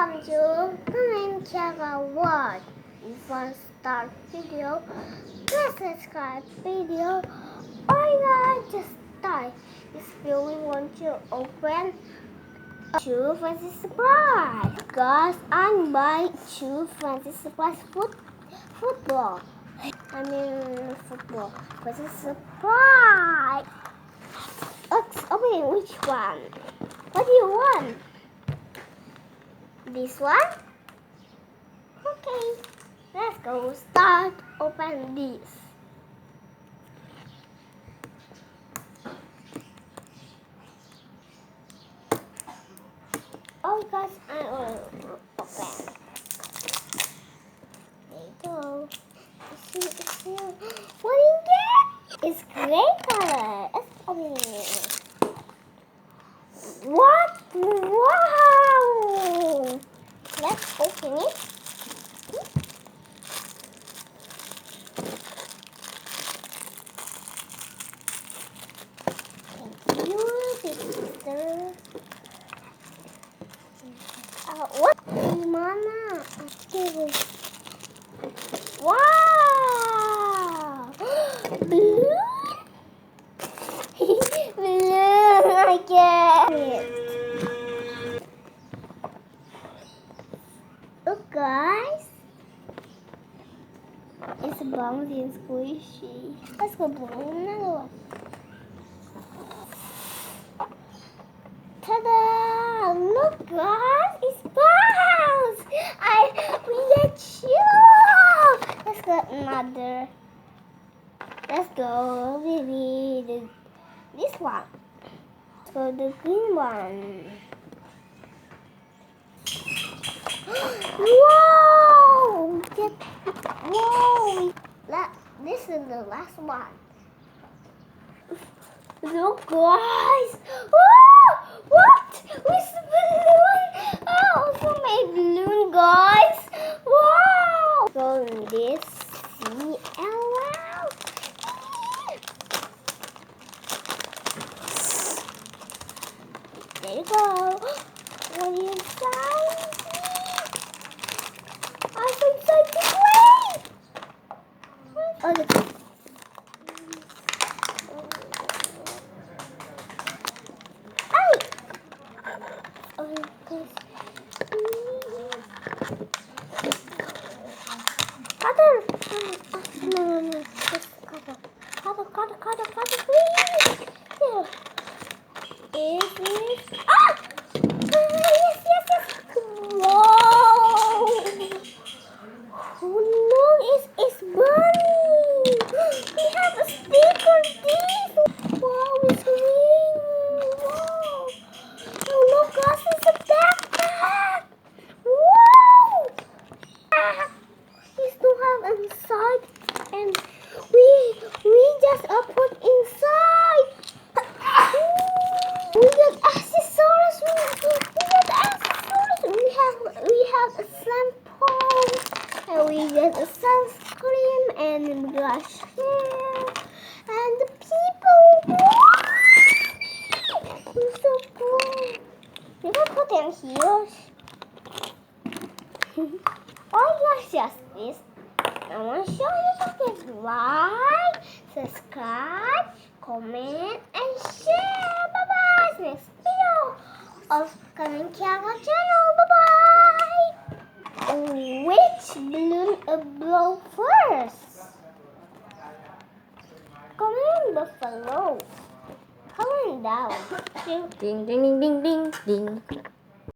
Welcome to Kiara World. Before start video, please subscribe video. Alright, just start. This video we want to open two fancy surprise. Guys, I'm buying two fancy surprise football. Football. Fancy surprise. Let's open which one. What do you want? This one? Okay, let's go start open this. Oh guys, I will open. There you go. See. What do you get? It's gray color. Let's open it. What? Wow! Let's open it. Thank you, sister. What? Mana? Okay. Wow! Blue? Blue, I get it. Look guys, it's bouncy and squishy. Let's go blow another one. Ta-da! Look guys, it's bounced! We get two! Let's go another. Let's go baby, this one. Let's go the green one. Whoa! Whoa! This is the last one. Look, guys! Oh, what? Where's the balloon? Oh, also my balloon, guys! Wow! So this CLL. There you go. What do you say? I'm so excited to play! Okay. Cutter! No. Just cutter, please! Here. Is this? Ah! Yes. Whoa! Oh no, it's burning! We have a stick on this! Wow, it's green! Wow! Oh look guys, it's a backpack! Wow! We still have inside and we just put inside! We got accessories! We have a shampoo and we get a sunscreen and brush hair and the people. It's so cool. You can put them here. Oh yes, this. I want to show you something. Like, subscribe, comment, and share. Bye bye. Next video of coming Kiara channel. Bye bye. Which balloon blow first? Comment below. Comment down. Ding ding ding ding ding ding.